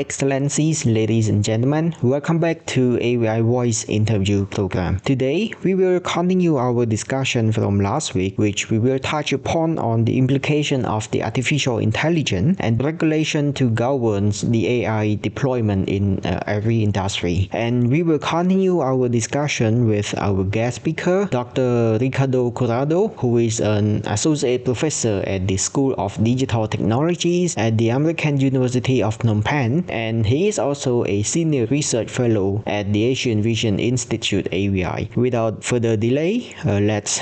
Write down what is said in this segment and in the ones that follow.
Excellencies, ladies and gentlemen, welcome back to AI Voice interview program. Today, we will continue our discussion from last week, which we will touch upon on the implication of the artificial intelligence and regulation to govern the AI deployment in every industry. And we will continue our discussion with our guest speaker, Dr. Ricardo Corrado, who is an associate professor at the School of Digital Technologies at the American University of Phnom Penh, and he is also a senior research fellow at the Asian Vision Institute AVI. Without further delay, let's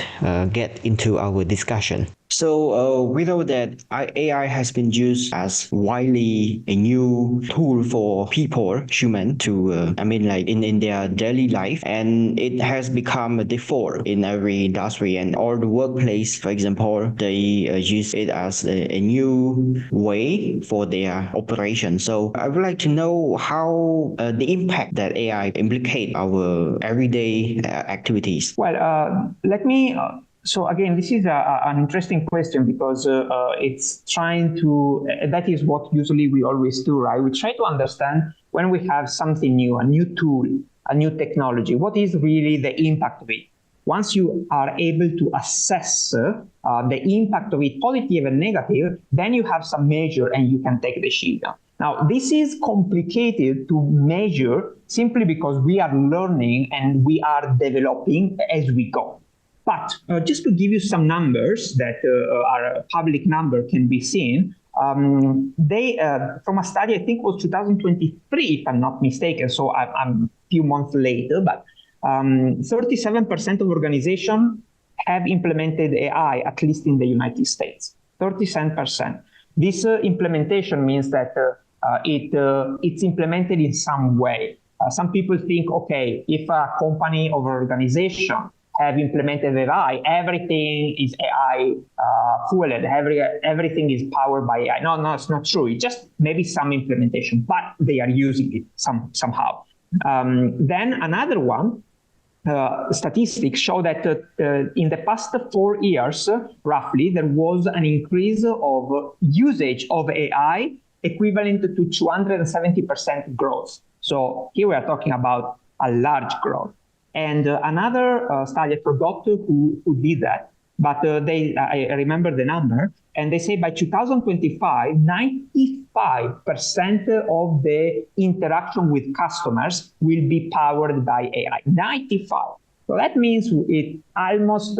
get into our discussion. So we know that AI has been used as widely a new tool for people, human, to in their daily life, and it has become a default in every industry and all the workplace. For example, they use it as a new way for their operation. So I would like to know how the impact that AI implicate our everyday activities. Well, let me. So again, this is an interesting question because it's trying to, that is what usually we always do, right? We try to understand when we have something new, a new tool, a new technology, what is really the impact of it? Once you are able to assess the impact of it, positive and negative, then you have some measure and you can take the decision. Now, this is complicated to measure simply because we are learning and we are developing as we go. But just to give you some numbers that are public number can be seen, they from a study, I think it was 2023, if I'm not mistaken, so I'm a few months later, but 37% of organizations have implemented AI, at least in the United States, 37%. This implementation means that it's implemented in some way. Some people think, okay, if a company or organization have implemented AI, everything is AI fueled, everything is powered by AI. No, it's not true. It's just maybe some implementation, but they are using it somehow. Then another one, statistics show that in the past 4 years, roughly, there was an increase of usage of AI equivalent to 270% growth. So here we are talking about a large growth. And another study, I forgot who did that, but I remember the number, and they say by 2025, 95% of the interaction with customers will be powered by AI, 95. So that means it almost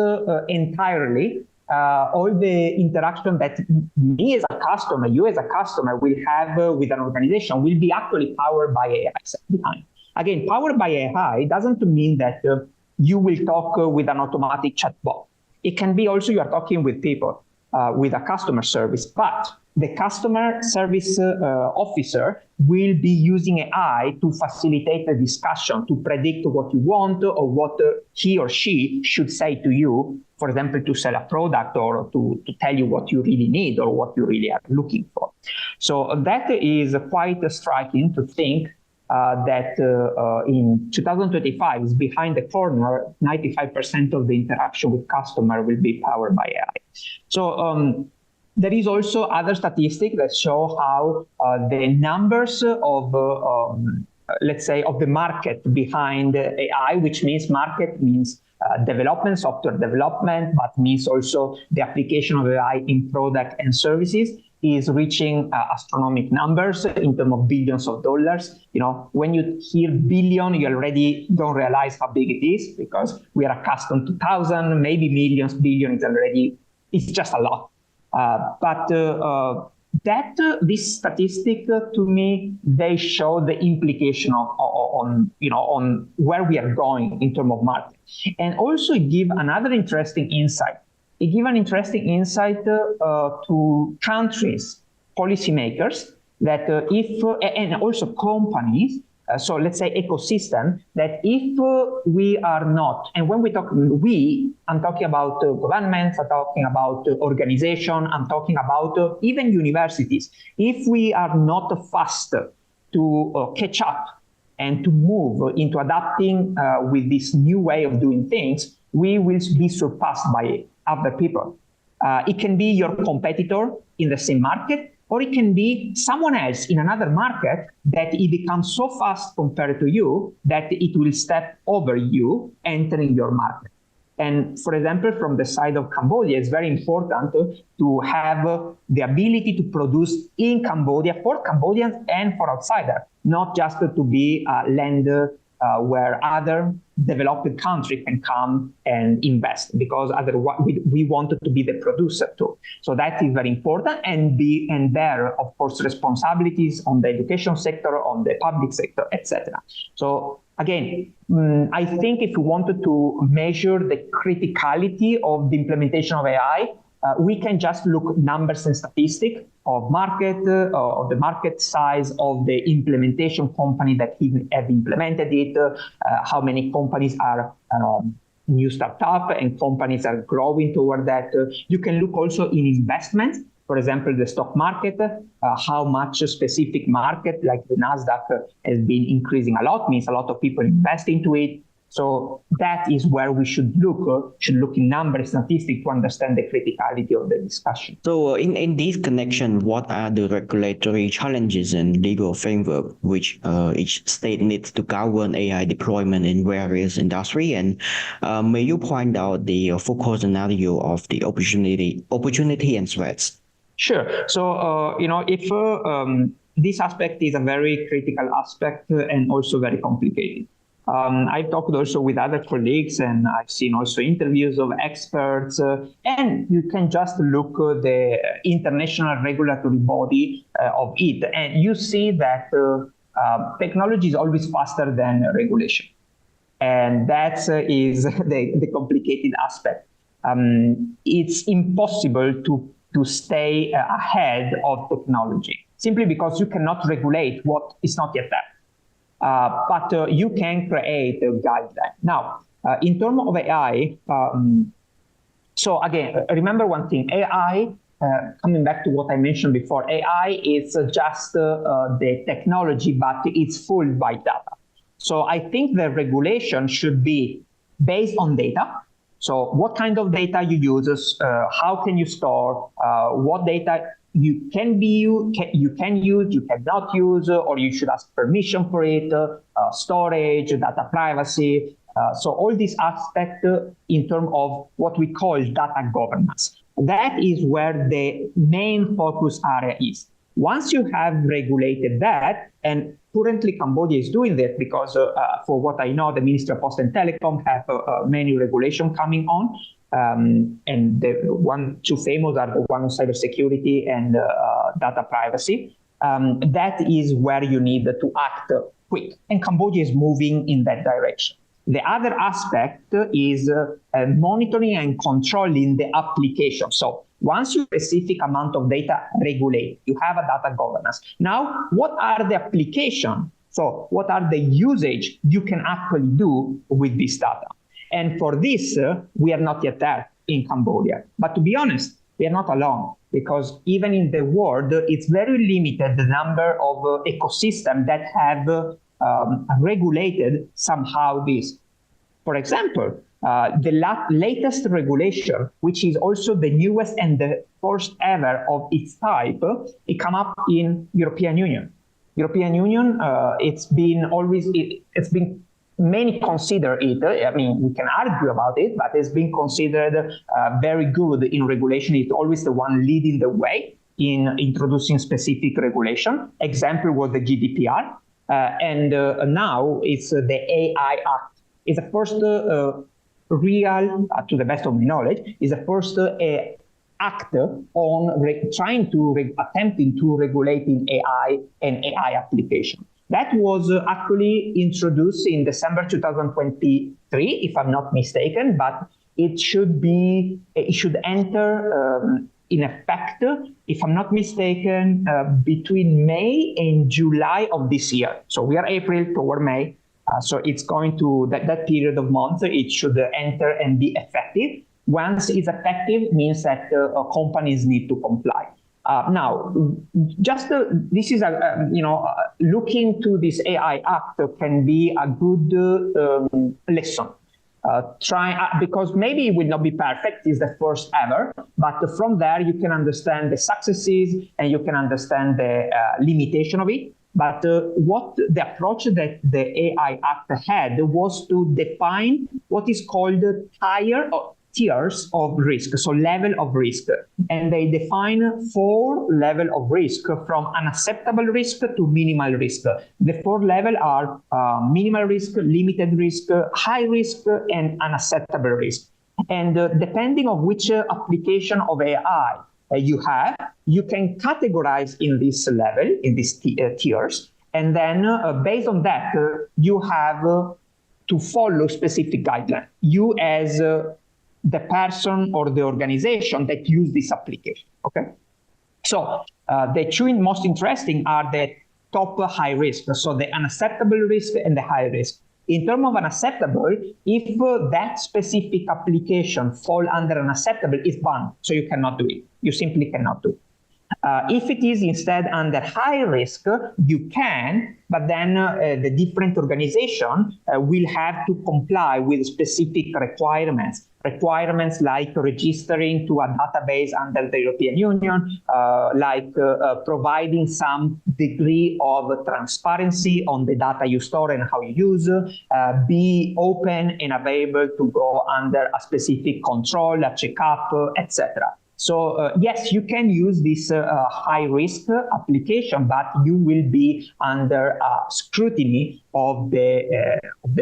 entirely, all the interaction that me as a customer, you as a customer will have with an organization will be actually powered by AI behind. Again, powered by AI doesn't mean that you will talk with an automatic chatbot. It can be also you are talking with people, with a customer service, but the customer service officer will be using AI to facilitate the discussion, to predict what you want or what he or she should say to you, for example, to sell a product or to tell you what you really need or what you really are looking for. So that is quite striking to think that in 2025 is behind the corner, 95% of the interaction with customer will be powered by AI. So there is also other statistics that show how the numbers of, let's say, of the market behind AI, which means market means development, software development, but means also the application of AI in product and services, is reaching astronomical numbers in terms of billions of dollars. You know, when you hear billion, you already don't realize how big it is because we are accustomed to thousand, maybe millions. Billion is already, it's just a lot. But this statistic to me, they show the implication on where we are going in terms of market, and also give another interesting insight. It gives an interesting insight to countries, policymakers, that and also companies, so let's say ecosystem, that if we are not, and when we talk we, I'm talking about governments, I'm talking about organizations, I'm talking about even universities. If we are not fast to catch up and to move into adapting with this new way of doing things, we will be surpassed by other people. It can be your competitor in the same market. or it can be someone else in another market that it becomes so fast compared to you that it will step over you entering your market. And for example, from the side of Cambodia, it's very important to have the ability to produce in Cambodia for Cambodians and for outsiders, not just to be a lender where other developed countries can come and invest, because otherwise we wanted to be the producer too. So that is very important, and there, of course, responsibilities on the education sector, on the public sector, etc. So again, I think if we wanted to measure the criticality of the implementation of AI, we can just look numbers and statistics of market, of the market size of the implementation company that have implemented it, how many companies are new startup and companies are growing toward that. You can look also in investments. For example, the stock market, how much a specific market like the NASDAQ has been increasing a lot, means a lot of people invest into it. So that is where we should look in numbers, statistics to understand the criticality of the discussion. So in this connection, what are the regulatory challenges and legal framework which each state needs to govern AI deployment in various industries? And may you point out the focal scenario of the opportunity and threats? Sure. So, if this aspect is a very critical aspect and also very complicated. I've talked also with other colleagues, and I've seen also interviews of experts, and you can just look at the international regulatory body of it, and you see that technology is always faster than regulation. And that is the complicated aspect. It's impossible to stay ahead of technology, simply because you cannot regulate what is not yet there. But you can create a guideline. Now, in terms of AI, so again, remember one thing, AI, coming back to what I mentioned before, AI is just the technology, but it's fueled by data. So I think the regulation should be based on data. So what kind of data you use, how can you store, what data you can use, you cannot use, or you should ask permission for it, storage, data privacy. So all these aspects in terms of what we call data governance. That is where the main focus area is. Once you have regulated that, and currently Cambodia is doing that because for what I know, the Ministry of Post and Telecom have many regulations coming on. And the two famous are the one on cybersecurity and data privacy. That is where you need to act quick. And Cambodia is moving in that direction. The other aspect is monitoring and controlling the application. So once you specific amount of data regulate, you have a data governance. Now, what are the applications? So what are the usage you can actually do with this data? And for this, we are not yet there in Cambodia. But to be honest, we are not alone, because even in the world, it's very limited the number of ecosystems that have regulated somehow this. For example, the latest regulation, which is also the newest and the first ever of its type, it come up in European Union. European Union, it's been many consider it, I mean, we can argue about it, but it's been considered very good in regulation. It's always the one leading the way in introducing specific regulation. Example was the GDPR, and now it's the AI Act. It's the first real, to the best of my knowledge, is the first act on attempting to regulating AI and AI application. That was actually introduced in December 2023, if I'm not mistaken, but it should enter in effect, if I'm not mistaken, between May and July of this year. So we are April toward May. So it's going to, that period of months, it should enter and be effective. Once it's effective, means that companies need to comply. Now, just this is looking to this AI Act can be a good lesson. because maybe it will not be perfect, it's the first ever, but from there you can understand the successes and you can understand the limitation of it. But what the approach that the AI Act had was to define what is called tiers of risk, so level of risk. And they define 4 levels of risk, from unacceptable risk to minimal risk. The 4 levels are minimal risk, limited risk, high risk, and unacceptable risk. And depending on which application of AI you have, you can categorize in this level, in these tiers. And then based on that, you have to follow specific guidelines. You as the person or the organization that use this application, okay? So the 2 most interesting are the top high risk, so the unacceptable risk and the high risk. In terms of unacceptable, if that specific application fall under unacceptable, it's banned, so you cannot do it. You simply cannot do it. If it is instead under high risk, you can, but then the different organization will have to comply with specific requirements like registering to a database under the European Union, like providing some degree of transparency on the data you store and how you use, be open and available to go under a specific control, a checkup, etc. So yes, you can use this high-risk application, but you will be under scrutiny of the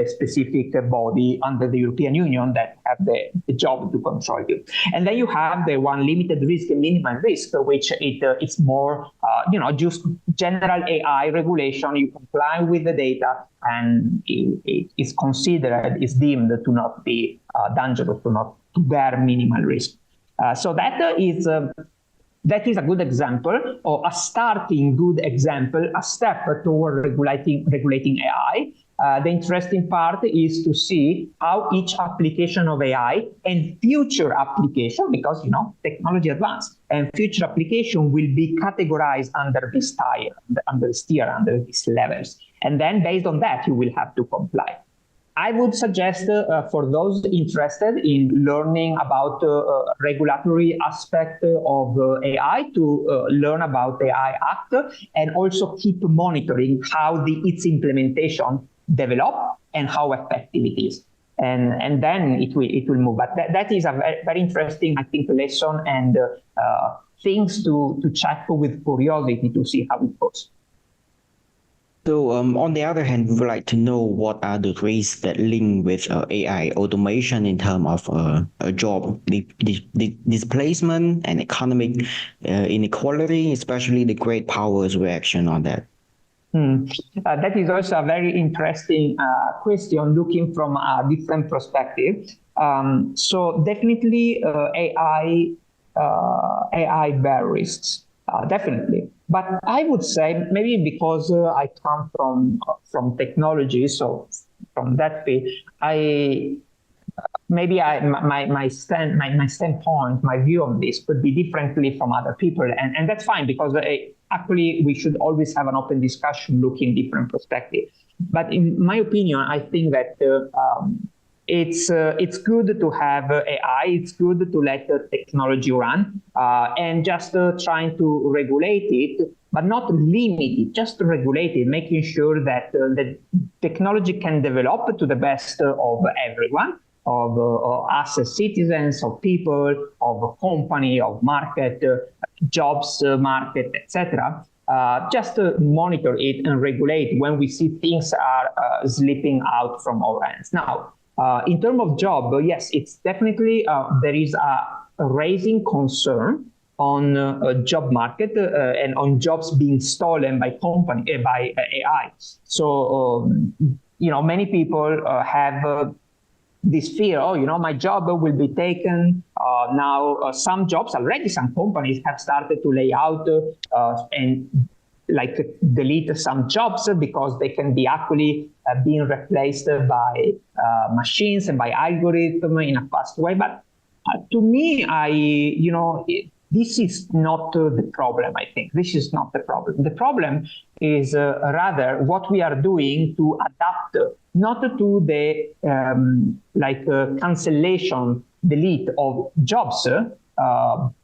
specific body under the European Union that have the job to control you. And then you have the one limited risk and minimal risk, which it's more, just general AI regulation. You comply with the data, and it is considered, is deemed to not be dangerous, to bear minimal risk. So that is a good example, or a starting good example, a step toward regulating AI. The interesting part is to see how each application of AI and future application, because technology advanced, and future application will be categorized under this tier, under these levels. And then based on that, you will have to comply. I would suggest for those interested in learning about regulatory aspect of AI to learn about the AI Act, and also keep monitoring how its implementation develop and how effective it is. And then it will move. But that is a very interesting, I think, lesson and things to check with curiosity to see how it goes. So on the other hand, we would like to know what are the risks that link with AI automation in terms of job displacement and economic inequality, especially the great powers reaction on that. That is also a very interesting question, looking from a different perspective. So definitely AI bear risks, definitely. But I would say, maybe because I come from technology, so from that field, my standpoint, my view on this could be differently from other people, and that's fine, because actually we should always have an open discussion, looking different perspectives. But in my opinion, I think that it's good to have AI. It's good to let the technology run, and just trying to regulate it, but not limit it, just to regulate it, making sure that the technology can develop to the best of everyone, of us as citizens, of people, of company, of market, jobs market, etc. Just to monitor it and regulate when we see things are slipping out from our hands. Now, in terms of job, yes, it's definitely there is a raising concern on job market and on jobs being stolen by AI. So many people have this fear. My job will be taken. Now some jobs already, some companies have started to lay out and delete some jobs, because they can be actually being replaced by machines and by algorithm in a fast way. But to me, this is not the problem, I think. This is not the problem. The problem is rather what we are doing to adapt, not to the cancellation, delete of jobs,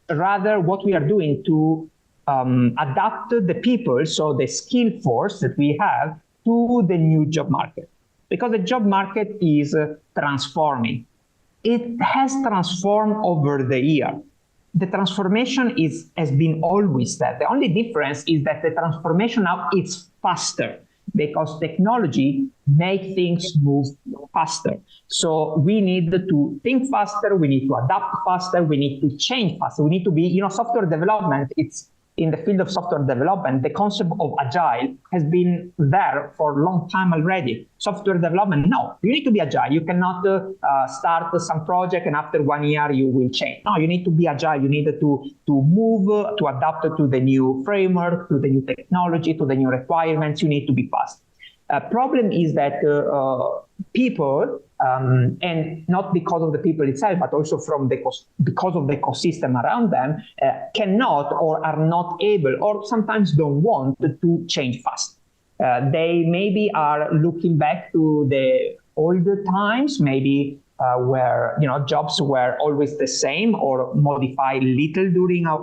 rather what we are doing to adapt the people, so the skill force that we have, to the new job market. Because the job market is transforming. It has transformed over the year. The transformation has been always there. The only difference is that the transformation now is faster because technology makes things move faster. So we need to think faster, we need to adapt faster, we need to change faster. We need to be, software development, it's in the field of software development, the concept of agile has been there for a long time already. Software development, no, you need to be agile. You cannot start some project and after 1 year you will change. No, you need to be agile. You need to move, to adapt to the new framework, to the new technology, to the new requirements. You need to be fast. Problem is that people, and not because of the people itself, but also because of the ecosystem around them, cannot or are not able or sometimes don't want to change fast. They maybe are looking back to the older times, maybe where jobs were always the same or modified little during a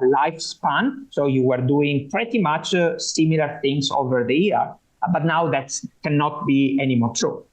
lifespan. So you were doing pretty much similar things over the year. But now that cannot be anymore true.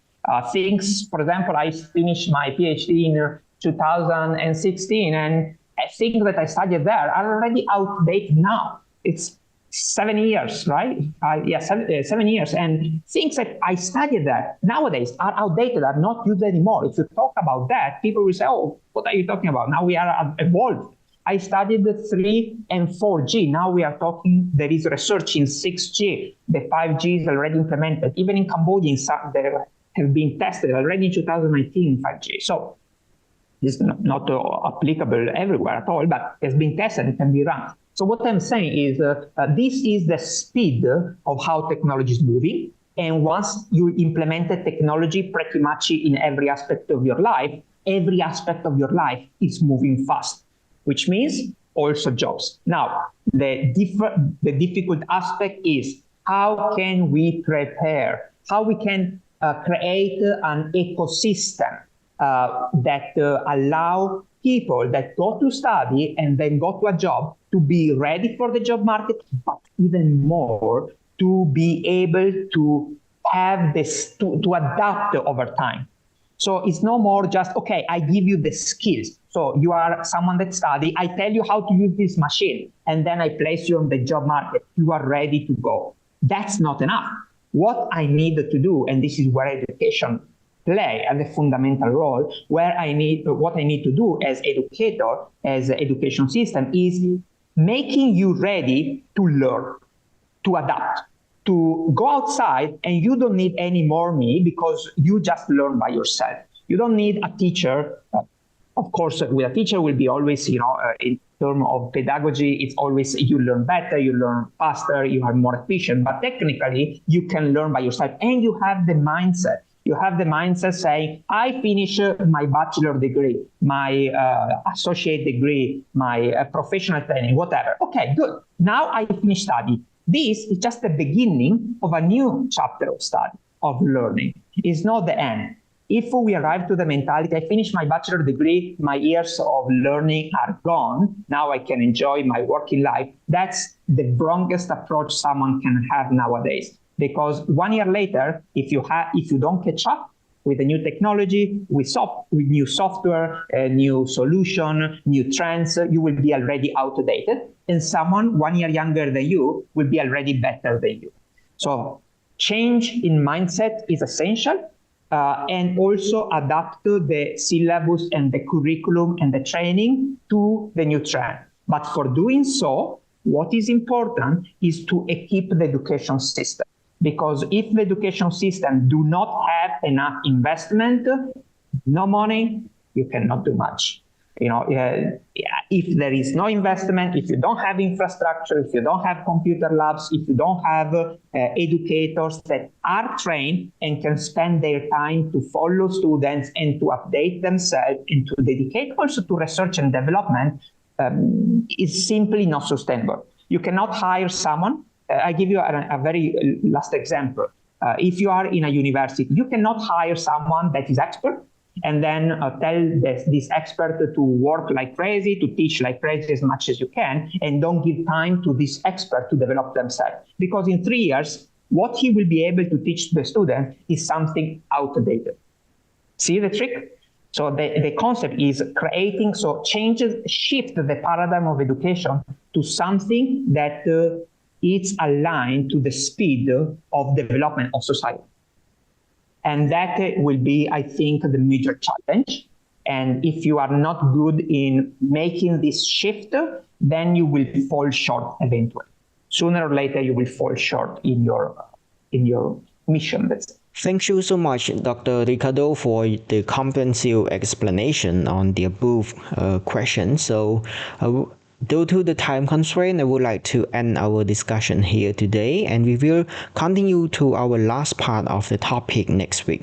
Things, for example, I finished my PhD in 2016, and things that I studied there are already outdated now. It's 7 years, right? 7 years. And things that I studied there nowadays are outdated, are not used anymore. If you talk about that, people will say, oh, what are you talking about? Now we are evolved. I studied the 3 and 4G. Now we are talking, there is research in 6G. The 5G is already implemented. Even in Cambodia, there have been tested already in 2019 5G. So this is not applicable everywhere at all, but it's been tested, it can be run. So what I'm saying is this is the speed of how technology is moving. And once you implemented technology pretty much in every aspect of your life, every aspect of your life is moving fast, which means also jobs. Now, the difficult aspect is how can we prepare, how we can create an ecosystem that allow people that go to study and then go to a job to be ready for the job market, but even more to be able to have this, to adapt over time. So it's no more just, okay, I give you the skills. So you are someone that study, I tell you how to use this machine, and then I place you on the job market. You are ready to go. That's not enough. What I need to do, and this is where education play a fundamental role, what I need to do as educator, as an education system, is making you ready to learn, to adapt, to go outside, and you don't need any more me because you just learn by yourself. You don't need a teacher. Of course, with a teacher will be always, in terms of pedagogy, it's always you learn better, you learn faster, you are more efficient. But technically, you can learn by yourself, and you have the mindset. You have the mindset saying, I finish my bachelor degree, my associate degree, my professional training, whatever. Okay, good. Now I finish study. This is just the beginning of a new chapter of study, of learning. It's not the end. If we arrive to the mentality, I finish my bachelor degree, my years of learning are gone, now I can enjoy my working life, that's the wrongest approach someone can have nowadays. Because 1 year later, if you don't catch up with the new technology, with new software, new solution, new trends, you will be already outdated. And someone 1 year younger than you will be already better than you. So change in mindset is essential. And also adapt to the syllabus and the curriculum and the training to the new trend. But for doing so, what is important is to equip the education system. Because if the education system do not have enough investment, no money, you cannot do much. If there is no investment, if you don't have infrastructure, if you don't have computer labs, if you don't have educators that are trained and can spend their time to follow students and to update themselves and to dedicate also to research and development, is simply not sustainable. You cannot hire someone. I give you a very last example. If you are in a university, you cannot hire someone that is expert and then tell this expert to work like crazy, to teach like crazy as much as you can, and don't give time to this expert to develop themselves. Because in 3 years, what he will be able to teach the student is something outdated. See the trick? So the concept is creating, so shift the paradigm of education to something that is aligned to the speed of development of society. And that will be, I think, the major challenge. And if you are not good in making this shift, then you will fall short eventually. Sooner or later, you will fall short in your mission, let's say. Thank you so much, Dr. Ricardo, for the comprehensive explanation on the above question. So, due to the time constraint, I would like to end our discussion here today, and we will continue to our last part of the topic next week.